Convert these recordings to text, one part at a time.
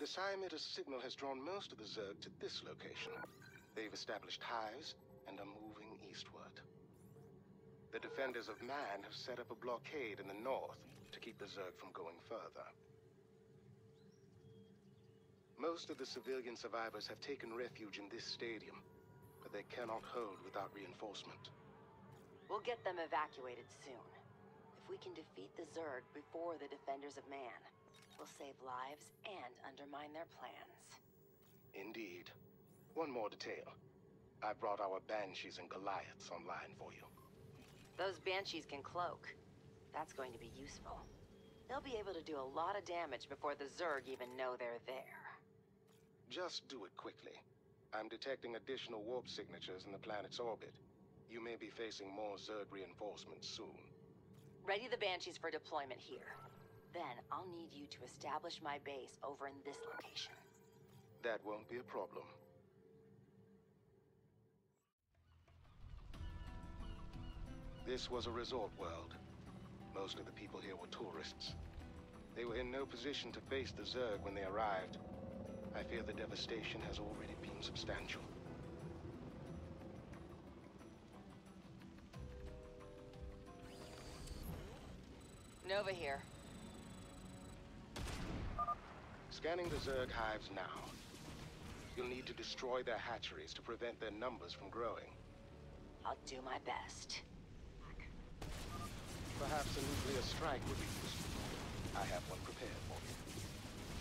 The SCII emitter signal has drawn most of the Zerg to this location. They've established hives and are moving eastward. The defenders of man have set up a blockade in the north to keep the Zerg from going further. Most of the civilian survivors have taken refuge in this stadium, but they cannot hold without reinforcement. We'll get them evacuated soon. If we can defeat the Zerg before the defenders of man, we'll save lives and undermine their plans. Indeed. One more detail. I brought our Banshees and Goliaths online for you. Those Banshees can cloak. That's going to be useful. They'll be able to do a lot of damage before the Zerg even know they're there. Just do it quickly. I'm detecting additional warp signatures in the planet's orbit. You may be facing more Zerg reinforcements soon. Ready the Banshees for deployment here. Then I'll need you to establish my base over in this location. That won't be a problem. This was a resort world. Most of the people here were tourists. They were in no position to face the Zerg when they arrived. I fear the devastation has already been substantial. Nova here. Scanning the Zerg hives now. You'll need to destroy their hatcheries to prevent their numbers from growing. I'll do my best. Perhaps a nuclear strike would be useful. I have one prepared for you.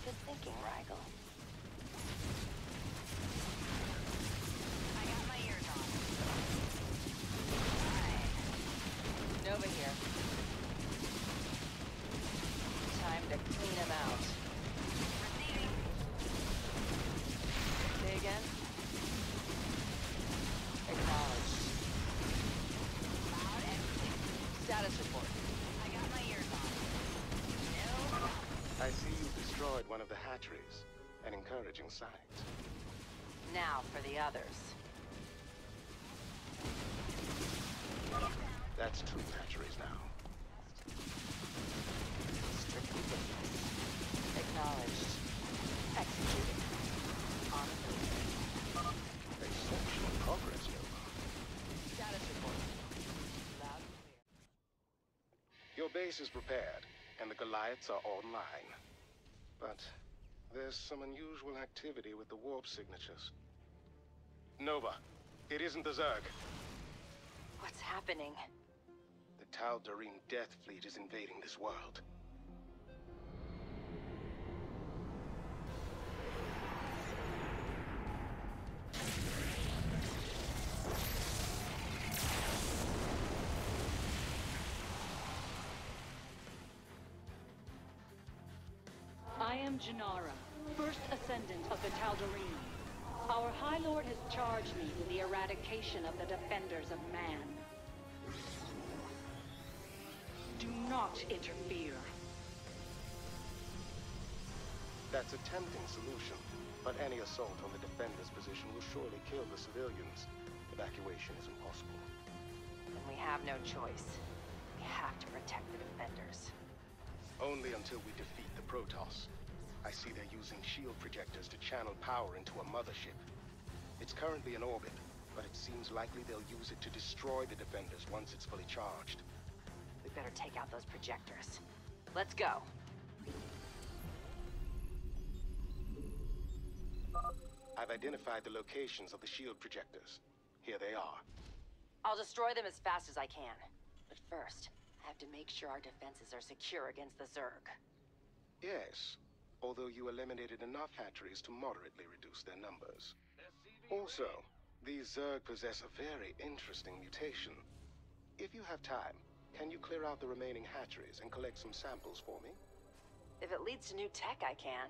Good thinking, Rigel. I got my ears on. Nova here. Time to clean him out. Receiving. Say again? Acknowledged. Loud and clear. Status report. I got my ears on. No. I see you destroyed one of the hatcheries. An encouraging sight. Now for the others. That's two hatcheries now. Strictly business. Acknowledged. Executed. On the move. Exceptional progress, Nova. Status report. Loud and clear. Your base is prepared, and the Goliaths are online. But there's some unusual activity with the warp signatures. Nova, it isn't the Zerg. What's happening? The Tal'Darim Death Fleet is invading this world. I am Janara, first ascendant of the Tal'Darim. Our High Lord has charged me with the eradication of the defenders of man. Do not interfere. That's a tempting solution, but any assault on the defender's position will surely kill the civilians. Evacuation is impossible. Then we have no choice. We have to protect the defenders. Only until we defeat the Protoss. I see they're using shield projectors to channel power into a mothership. It's currently in orbit, but it seems likely they'll use it to destroy the defenders once it's fully charged. We better take out those projectors. Let's go. I've identified the locations of the shield projectors. Here they are. I'll destroy them as fast as I can. But first, I have to make sure our defenses are secure against the Zerg. Yes, although you eliminated enough hatcheries to moderately reduce their numbers. Also, these Zerg possess a very interesting mutation. If you have time, can you clear out the remaining hatcheries and collect some samples for me? If it leads to new tech, I can.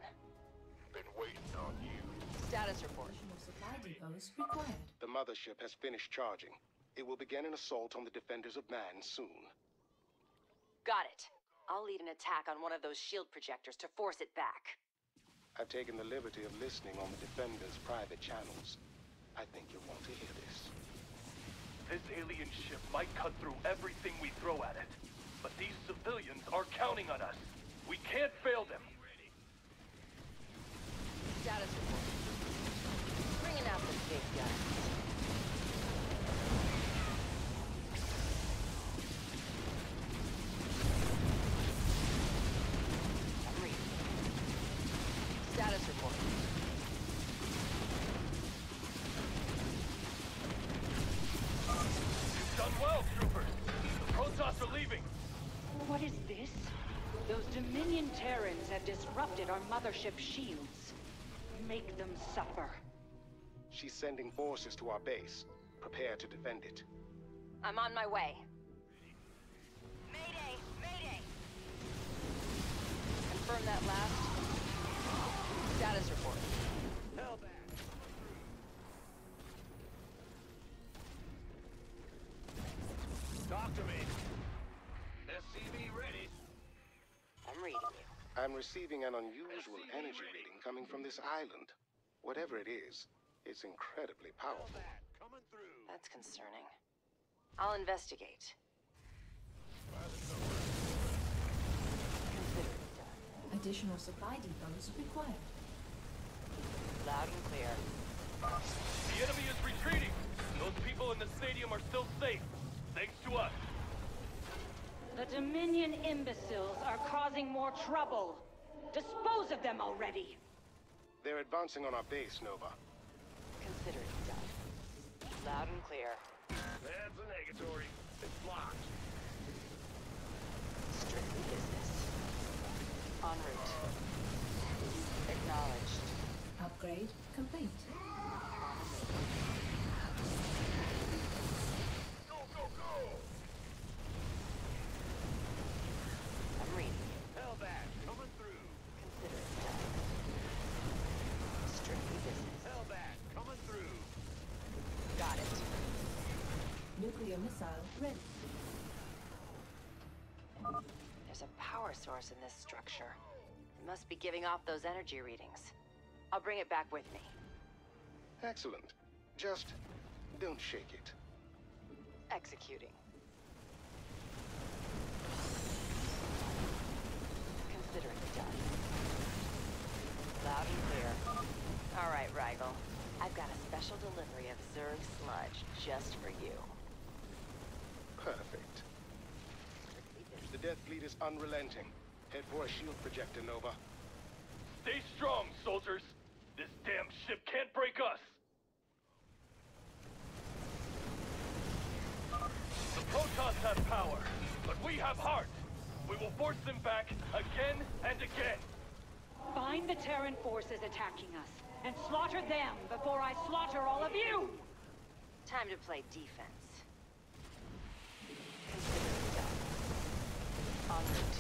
Been waiting on you. Status report. Additional supply depots required. The mothership has finished charging. It will begin an assault on the defenders of man soon. Got it. I'll lead an attack on one of those shield projectors to force it back. I've taken the liberty of listening on the defenders' private channels. I think you'll want to hear this. This alien ship might cut through everything we throw at it. But these civilians are counting on us. We can't fail them. Those Dominion Terrans have disrupted our mothership shields. Make them suffer. She's sending forces to our base. Prepare to defend it. I'm on my way. Mayday! Mayday! Confirm that last. Status report. Hell back. Talk to me. SCV ready. I'm reading you. I'm receiving an unusual energy reading coming from this island. Whatever it is, it's incredibly powerful. Coming through. That's concerning. I'll investigate. Consider it done. Additional supply depots required. Loud and clear. The enemy is retreating. Those people in the stadium are still safe, thanks to us. The Dominion imbeciles are causing more trouble. Dispose of them already. They're advancing on our base, Nova. Consider it done. Loud and clear. That's a negatory. It's blocked. Strictly business. En route. Acknowledged. Upgrade complete. Go, go, go! I'm reading. Hellbat, coming through. Consider it done. Strictly business. Hellbat, coming through. Got it. Nuclear missile ready. There's a power source in this structure. It must be giving off those energy readings. I'll bring it back with me. Excellent. Just don't shake it. Executing. Consider it done. Loud and clear. All right, Rigel. I've got a special delivery of Zerg sludge just for you. Perfect. The Death Fleet is unrelenting. Head for a shield projector, Nova. Stay strong, soldiers. This damn ship can't break us. The Protoss have power, but we have heart. We will force them back again and again. Find the Terran forces attacking us, and slaughter them before I slaughter all of you! Time to play defense. Consider it done. En route.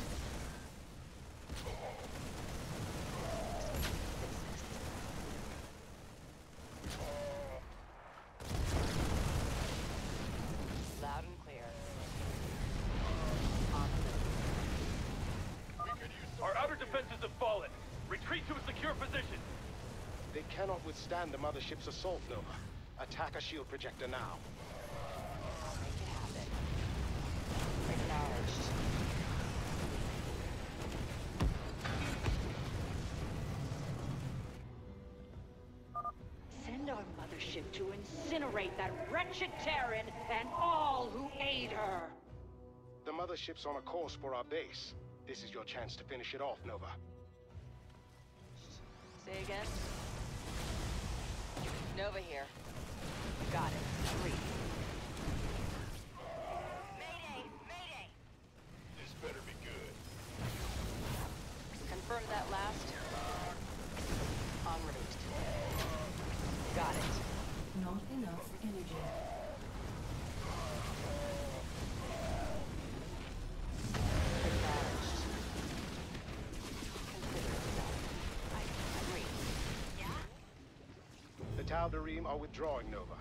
Loud and clear. On the move. Our outer defenses have fallen. Retreat to a secure position. They cannot withstand the mothership's assault, Nova. Attack a shield projector now. Make it happen. Acknowledged. Send our mothership to incinerate that wretched Terran and all who aid her! The mothership's on a course for our base. This is your chance to finish it off, Nova. Say again? Nova here. Got it. I'm reading. Mayday! Mayday! This better be good. Confirm that last. En route. Got it. Not enough energy. Acknowledged. Consider it done. I'm reading. The Tal'Darim are withdrawing, Nova.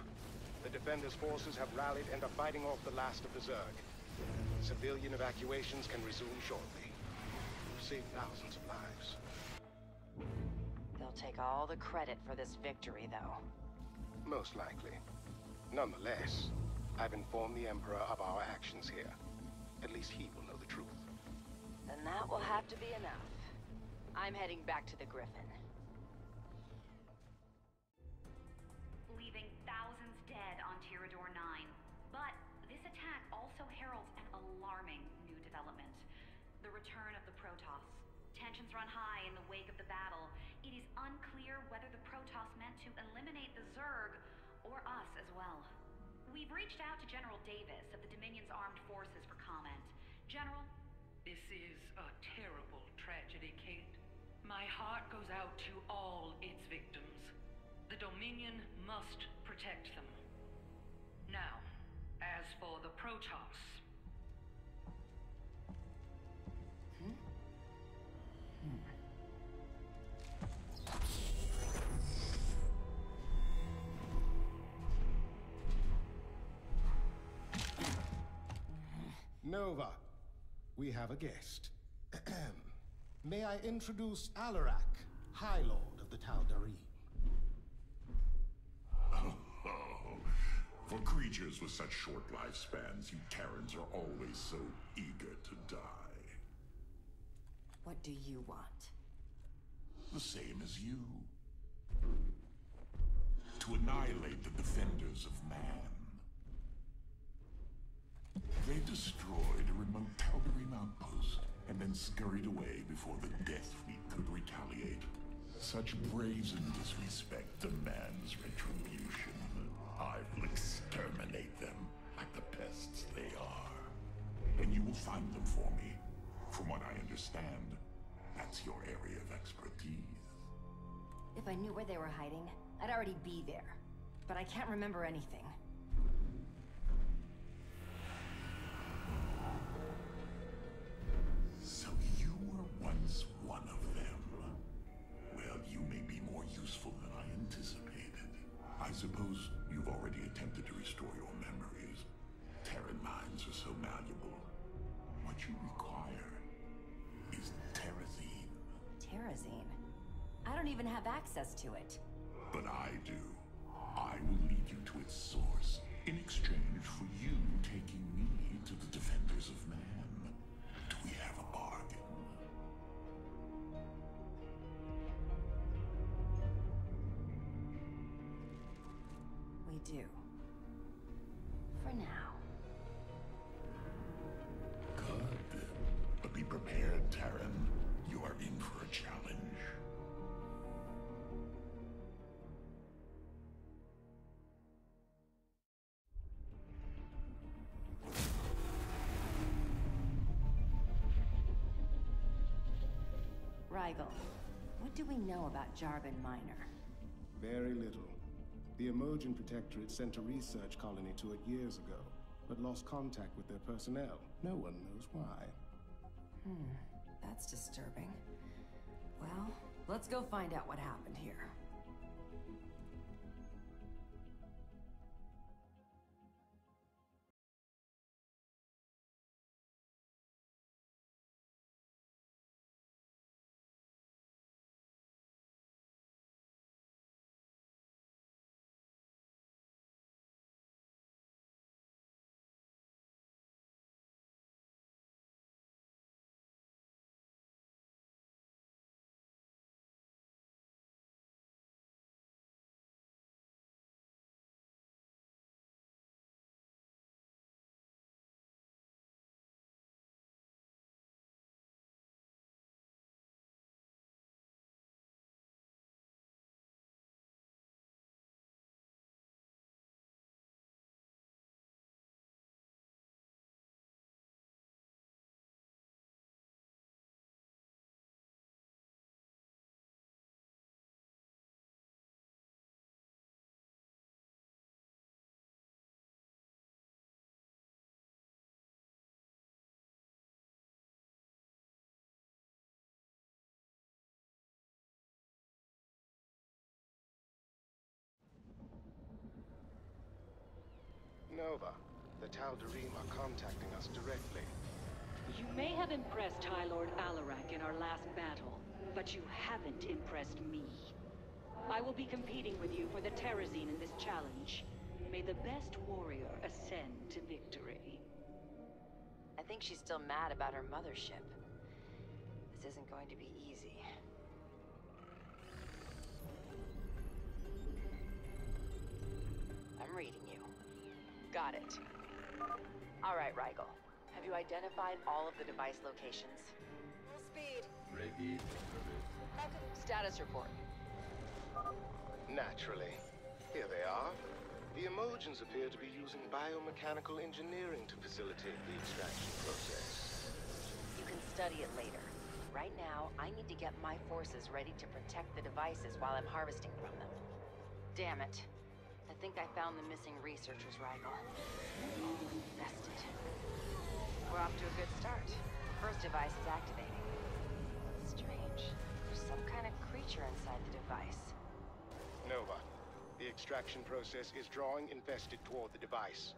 The Defenders' forces have rallied and are fighting off the last of the Zerg. Civilian evacuations can resume shortly. We've saved thousands of lives. They'll take all the credit for this victory, though. Most likely. Nonetheless, I've informed the Emperor of our actions here. At least he will know the truth. Then that will have to be enough. I'm heading back to the Griffin. Leaving thousands dead on Tirador 9. But this attack also heralds an alarming new development. The return of the Protoss. Tensions run high in the wake of the battle. It is unclear whether the Protoss meant to eliminate the Zerg, or us as well. We've reached out to General Davis of the Dominion's Armed Forces for comment. General, This is a terrible tragedy, Kate. My heart goes out to all its victims. The Dominion must protect them. Now, as for the Protoss... Nova, we have a guest. May I introduce Alarak, High Lord of the Tal'Darim. For creatures with such short lifespans, you Terrans are always so eager to die. What do you want? The same as you. To annihilate the defenders of man. They destroyed a remote Tal'Darim outpost, and then scurried away before the Death Fleet could retaliate. Such brazen disrespect demands retribution. I will exterminate them like the pests they are. And you will find them for me. From what I understand, that's your area of expertise. If I knew where they were hiding, I'd already be there. But I can't remember anything. So you were once one of them. Well, you may be more useful than I anticipated. I suppose you've already attempted to restore your memories. Terran minds are so malleable. What you require is Terrazine. Terrazine? I don't even have access to it. But I do. I will lead you to its source, in exchange for you taking me to the defenders of man. Do we have a bargain? We do. For now. Good. But be prepared, Terran. You are in for a challenge. Rigel, what do we know about Jarvan Minor? Very little. The Emergent Protectorate sent a research colony to it years ago, but lost contact with their personnel. No one knows why. That's disturbing. Well, let's go find out what happened here. Nova, the Tal'Darim are contacting us directly. You may have impressed High Lord Alarak in our last battle, but you haven't impressed me. I will be competing with you for the Terrazine in this challenge. May the best warrior ascend to victory. I think she's still mad about her mothership. This isn't going to be easy. I'm reading you. Got it. All right, Rigel. Have you identified all of the device locations? Full speed. Ready for service. Status report. Naturally. Here they are. The Emojins appear to be using biomechanical engineering to facilitate the extraction process. You can study it later. Right now, I need to get my forces ready to protect the devices while I'm harvesting from them. Damn it. I think I found the missing researchers, Rigel. All infested. We're off to a good start. First device is activating. Strange. There's some kind of creature inside the device. Nova, the extraction process is drawing infested toward the device.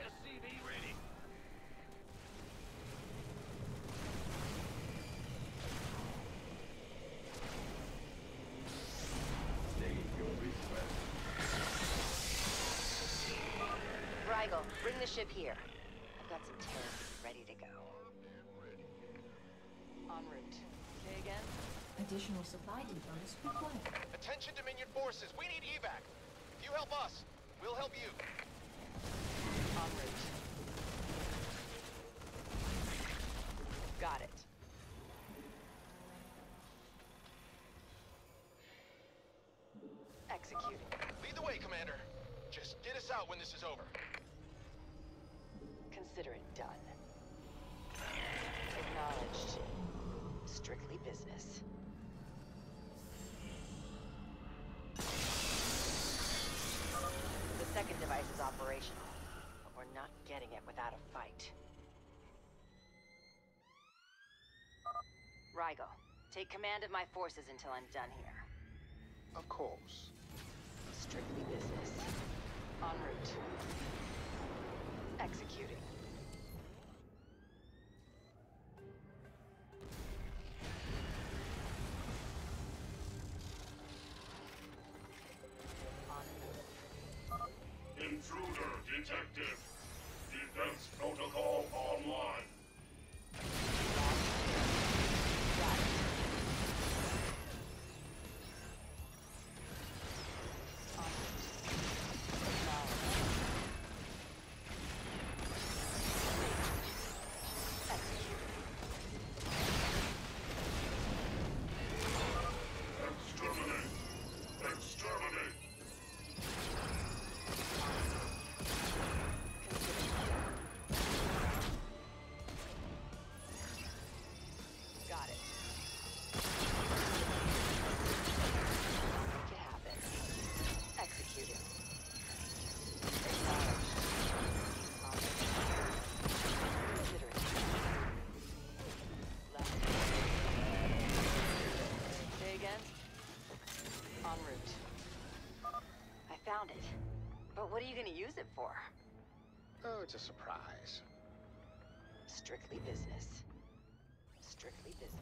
SCV ready. Rigel, bring the ship here. I've got some terrorists ready to go. En route. Say again? Additional supply depots required. Attention Dominion forces, we need evac. If you help us, we'll help you. En route. Got it. Executing. Lead the way, Commander. Just get us out when this is over. Consider it done. Acknowledged. Strictly business. The second device is operational, but we're not getting it without a fight. Rigel, take command of my forces until I'm done here. Of course. Strictly business. En route. Executing. Intruder detected. Defense protocol online. Got it. En route. Acknowledged. Executing. Exterminate. Exterminate. Got it. Make it happen. Executing. Acknowledged. Considering. Left. Say again? En route. I found it. But what are you gonna use it for? Oh, it's a surprise. Strictly business. Strictly business.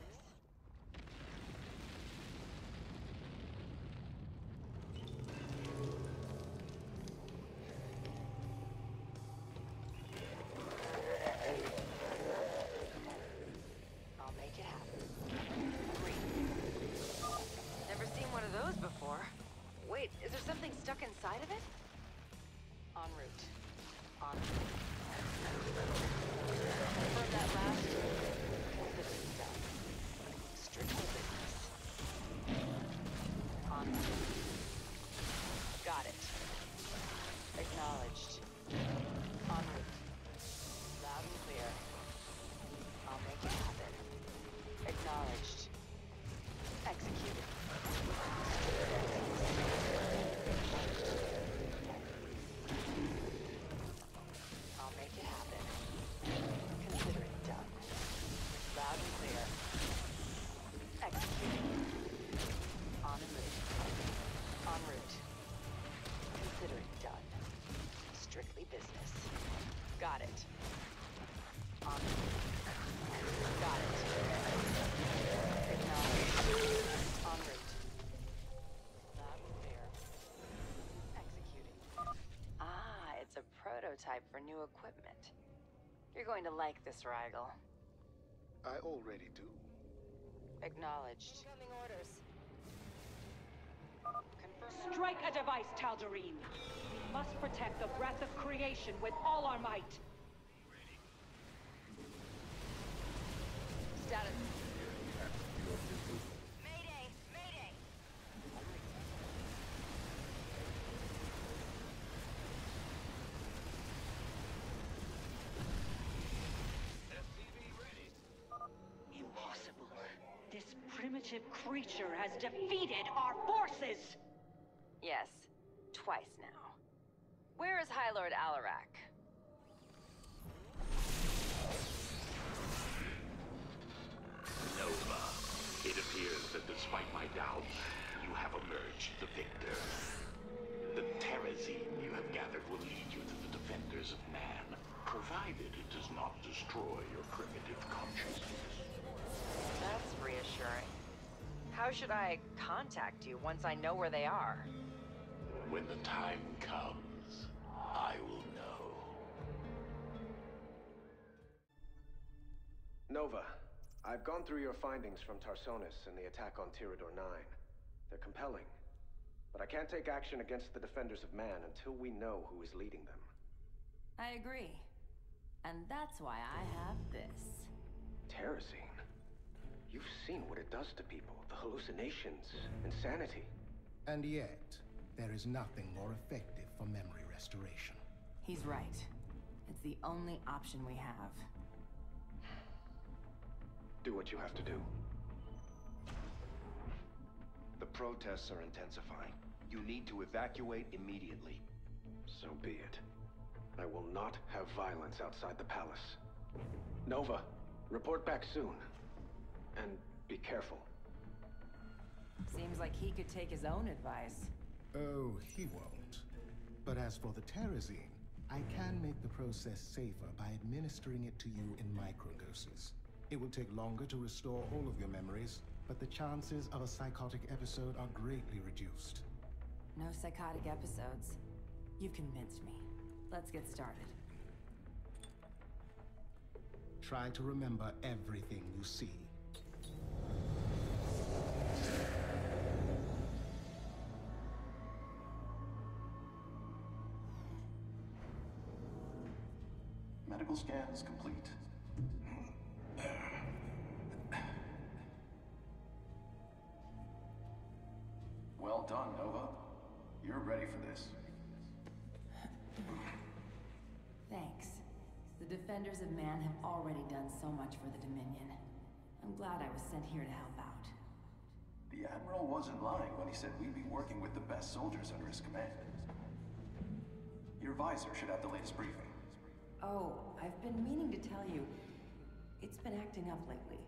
I'll make it happen. Agreed. Never seen one of those before. Wait, is there something stuck inside of it? En route. En route. Confirm that last. Consider it done. Strictly business. En route. Got it. Acknowledged. En route. Loud and clear. I'll make it happen. Acknowledged. Executed. I'll make it happen. Consider it done. Loud and clear. Executing. En route. En route. Consider it done. Strictly business. Got it. En route. Got it. Acknowledged. En route. Loud and clear. Executing. Ah, it's a prototype for new equipment. You're going to like this, Rigel. I already do. Acknowledged. Incoming orders. Confirm. Strike a device, Tal'Darim. We must protect the breath of creation with all our might. Status. Mayday! Mayday! primitive creature has defeated our forces! Yes, twice now. Where is High Lord Alarak? Nova, it appears that despite my doubts, you have emerged the victor. The terrazine you have gathered will lead you to the defenders of man, provided it does not destroy your primitive consciousness. That's reassuring. How should I contact you once I know where they are? When the time comes, I will know. Nova, I've gone through your findings from Tarsonis and the attack on Tirador 9. They're compelling. But I can't take action against the Defenders of Man until we know who is leading them. I agree. And that's why I have this. Terrazine? You've seen what it does to people. The hallucinations, insanity. And yet, there is nothing more effective for memory restoration. He's right. It's the only option we have. Do what you have to do. The protests are intensifying. You need to evacuate immediately. So be it. I will not have violence outside the palace. Nova, report back soon. And be careful. Seems like he could take his own advice. Oh, he won't. But as for the terrazine, I can make the process safer by administering it to you in microdoses. It will take longer to restore all of your memories, but the chances of a psychotic episode are greatly reduced. No psychotic episodes. You've convinced me. Let's get started. Try to remember everything you see. Medical scan is complete. Well done, Nova. You're ready for this. Thanks. The Defenders of Man have already done so much for the Dominion. I'm glad I was sent here to help out. The Admiral wasn't lying when he said we'd be working with the best soldiers under his command. Your visor should have the latest briefing. Oh, I've been meaning to tell you. It's been acting up lately.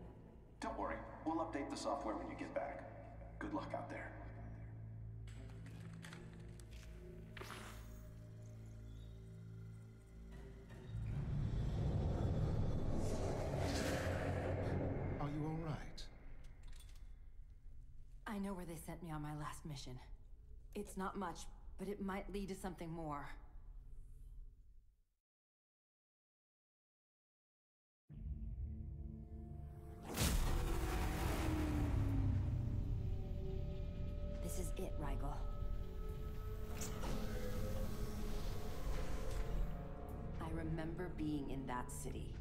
Don't worry, we'll update the software when you get back. Good luck out there. Are you all right? I know where they sent me on my last mission. It's not much, but it might lead to something more. This is it, Rigel. I remember being in that city.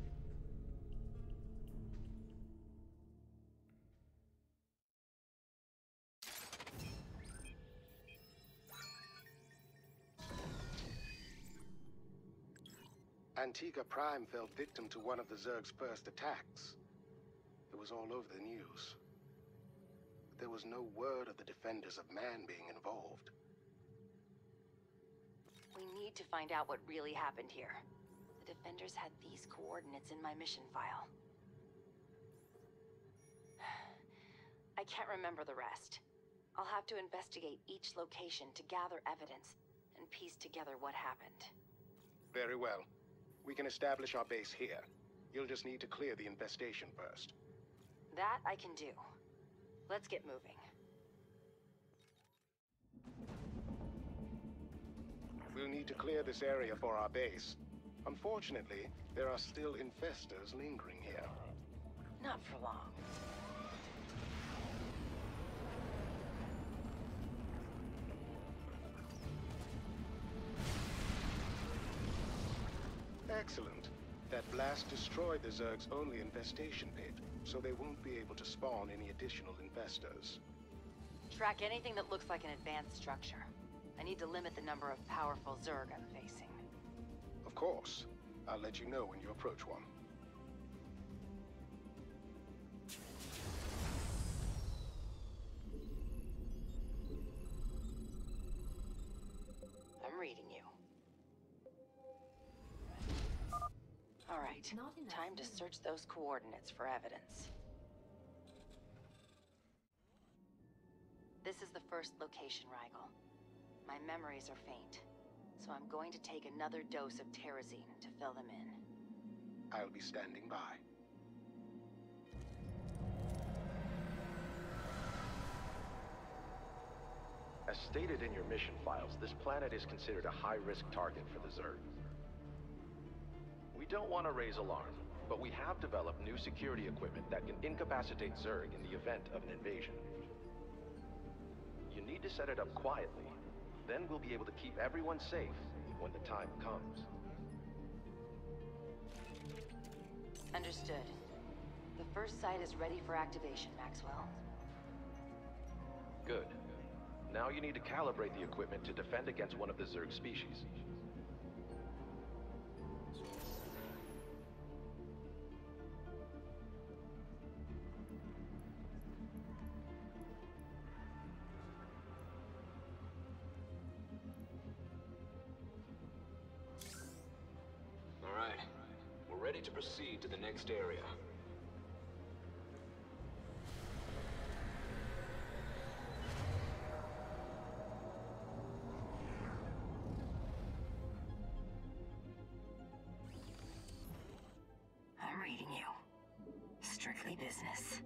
Antigua Prime fell victim to one of the Zerg's first attacks. It was all over the news. But there was no word of the Defenders of Man being involved. We need to find out what really happened here. The Defenders had these coordinates in my mission file. I can't remember the rest. I'll have to investigate each location to gather evidence and piece together what happened. Very well. We can establish our base here. You'll just need to clear the infestation first. That I can do. Let's get moving. We'll need to clear this area for our base. Unfortunately, there are still infestors lingering here. Not for long. Excellent. That blast destroyed the Zerg's only infestation pit, so they won't be able to spawn any additional infestors. Track anything that looks like an advanced structure. I need to limit the number of powerful Zerg I'm facing. Of course. I'll let you know when you approach one. right. Time to search those coordinates for evidence. This is the first location, Rigel. My memories are faint, so I'm going to take another dose of Terrazine to fill them in. I'll be standing by. As stated in your mission files, this planet is considered a high-risk target for the Zerg. We don't want to raise alarm, but we have developed new security equipment that can incapacitate Zerg in the event of an invasion. You need to set it up quietly. Then we'll be able to keep everyone safe when the time comes. Understood. The first site is ready for activation, Maxwell. Good. Now you need to calibrate the equipment to defend against one of the Zerg species. Ready to proceed to the next area. I'm reading you. Strictly business.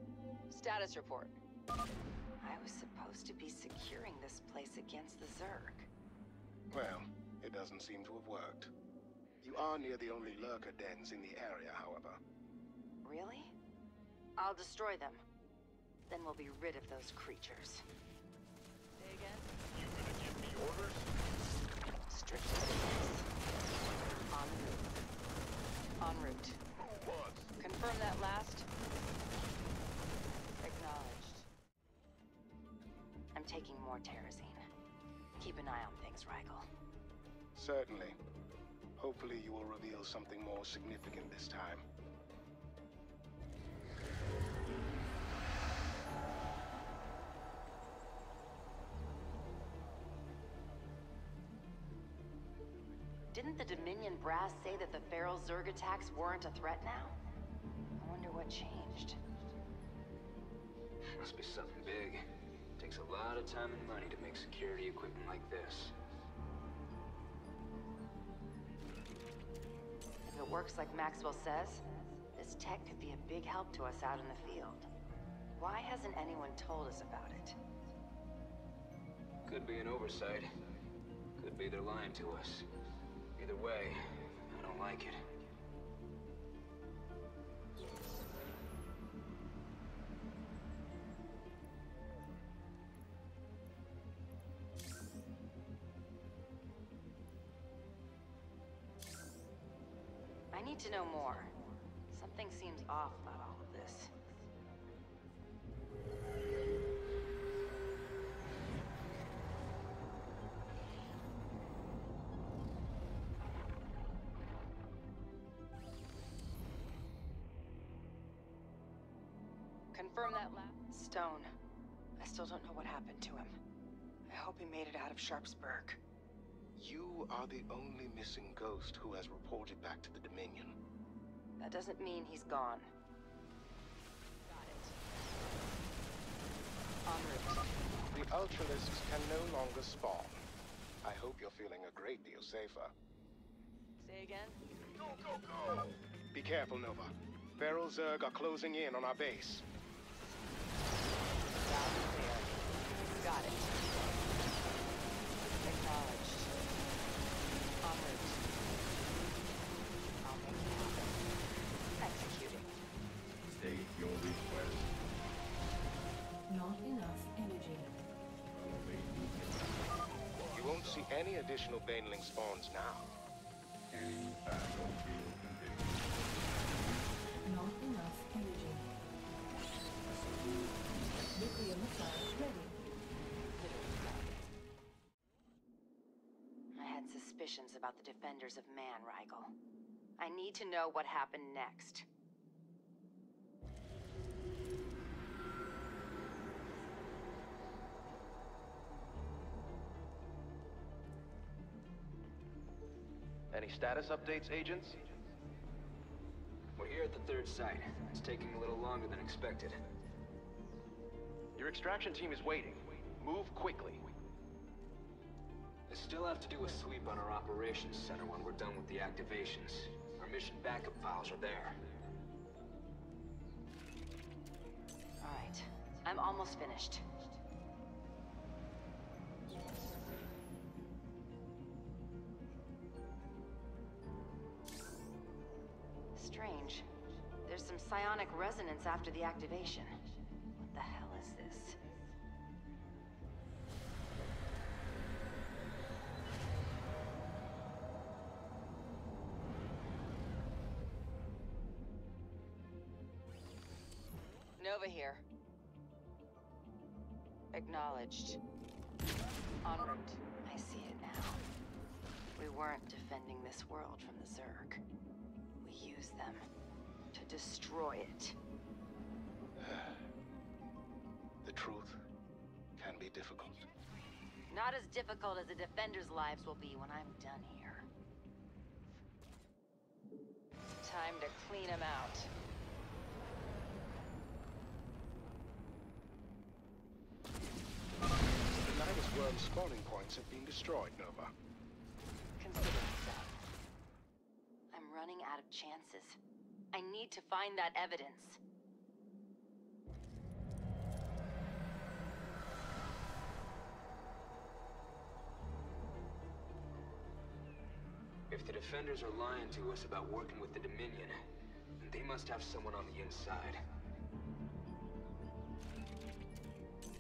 Status report. I was supposed to be securing this place against the Zerg. Well, it doesn't seem to have worked. You are near the only lurker dens in the area, however. Really? I'll destroy them. Then we'll be rid of those creatures. Say again? You gonna give me orders? Strictly business. En route. En route. Who was? Confirm that last. Acknowledged. I'm taking more Terrazine. Keep an eye on things, Rigel. Certainly. Hopefully you will reveal something more significant this time. Didn't the Dominion brass say that the feral Zerg attacks weren't a threat now? I wonder what changed. Must be something big. Takes a lot of time and money to make security equipment like this. If it works like Maxwell says, this tech could be a big help to us out in the field. Why hasn't anyone told us about it? Could be an oversight. Could be they're lying to us. Either way, I don't like it. I need to know more. Something seems off about all of this. Confirm that last. Stone. I still don't know what happened to him. I hope he made it out of Sharpsburg. You are the only missing ghost who has reported back to the Dominion. That doesn't mean he's gone. Got it. En route. The Ultralisks can no longer spawn. I hope you're feeling a great deal safer. Say again? Go, go, go! Be careful, Nova. Feral Zerg are closing in on our base. Down there. Got it. Acknowledged. En route. I'll make it happen. Executing. State your request. Not enough energy. You won't see any additional Baneling spawns now. Any battlefield conditions. Not enough energy. Nuclear missile ready. I had suspicions about the defenders of man, Rigel. I need to know what happened next. Any status updates, agents? the third site. It's taking a little longer than expected. Your extraction team is waiting. Move quickly. I still have to do a sweep on our operations center when we're done with the activations. Our mission backup files are there. All right. I'm almost finished. Strange. There's some psionic resonance after the activation. What the hell is this? Nova here. Acknowledged. En route. I see it now. We weren't defending this world from the Zerg. We used them to destroy it. The truth can be difficult. Not as difficult as the Defenders' lives will be when I'm done here. Time to clean them out. The Nidus worm spawning points have been destroyed, Nova. Consider it so. I'm running out of chances. I need to find that evidence. If the Defenders are lying to us about working with the Dominion, they must have someone on the inside.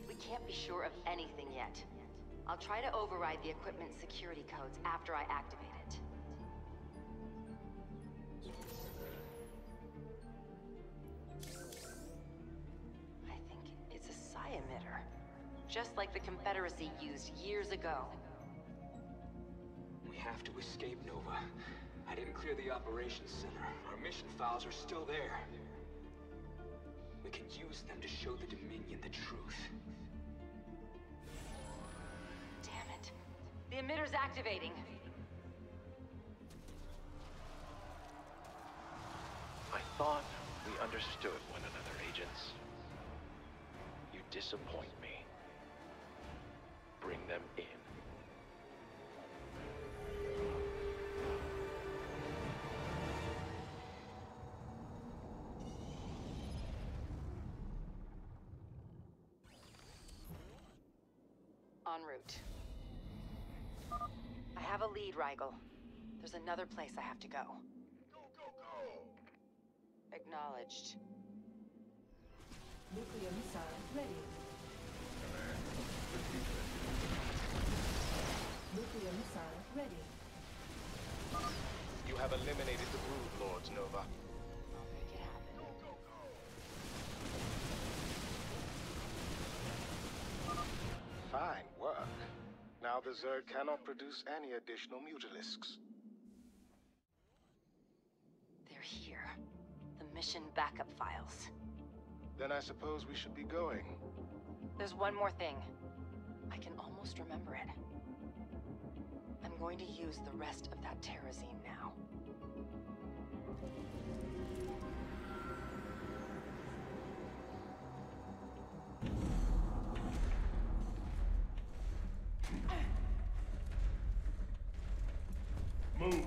We can't be sure of anything yet. I'll try to override the equipment security codes after I activate it. I think it's a SCII emitter. Just like the Confederacy used years ago. We have to escape, Nova. I didn't clear the operations center. Our mission files are still there. We can use them to show the Dominion the truth. Damn it. The emitter's activating. I thought we understood one another, agents. You disappoint me. Bring them in. En route. I have a lead, Rigel. There's another place I have to go. Acknowledged. Nuclear missile ready. Nuclear missile ready. You have eliminated the Brood Lords, Nova. I'll make it happen. Fine work. Now the Zerg cannot produce any additional mutalisks. They're here. The mission backup files. Then I suppose we should be going. There's one more thing. I can almost remember it. I'm going to use the rest of that terrazine now. Move!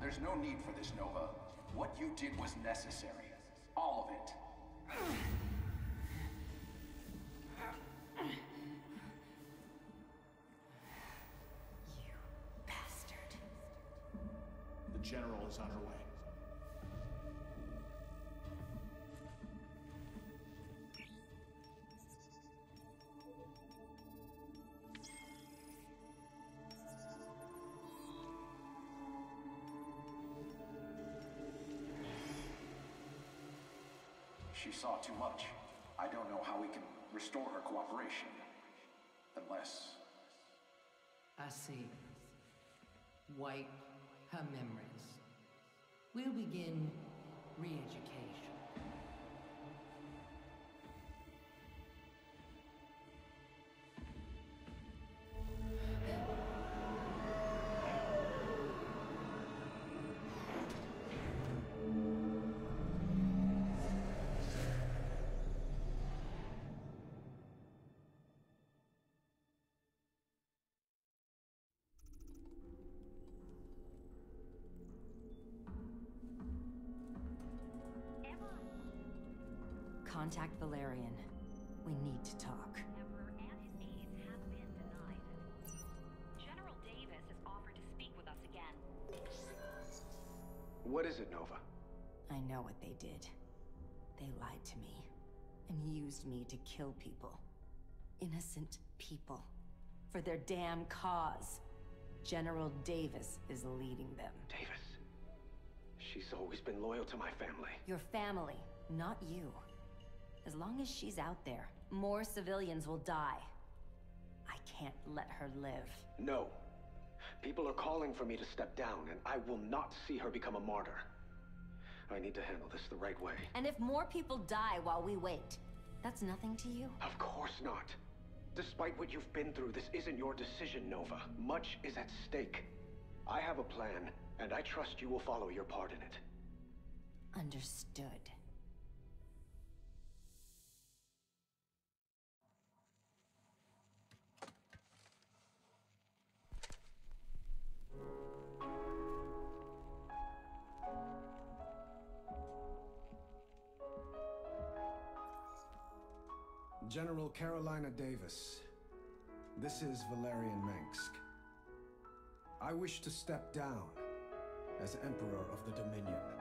There's no need for this, Nova. What you did was necessary. All of it. You bastard. The General is on her way. She saw too much. I don't know how we can restore her cooperation. Unless... I see. Wipe her memories. We'll begin Re-education. Contact Valerian. We need to talk. Emperor and his aides have been denied. General Davis has offered to speak with us again. What is it, Nova? I know what they did. They lied to me and used me to kill people. Innocent people. For their damn cause. General Davis is leading them. Davis. She's always been loyal to my family. Your family, not you. As long as she's out there, more civilians will die. I can't let her live. No. People are calling for me to step down, and I will not see her become a martyr. I need to handle this the right way. And if more people die while we wait, that's nothing to you? Of course not. Despite what you've been through, this isn't your decision, Nova. Much is at stake. I have a plan, and I trust you will follow your part in it. Understood. General Carolina Davis. This is Valerian Mengsk. I wish to step down as Emperor of the Dominion.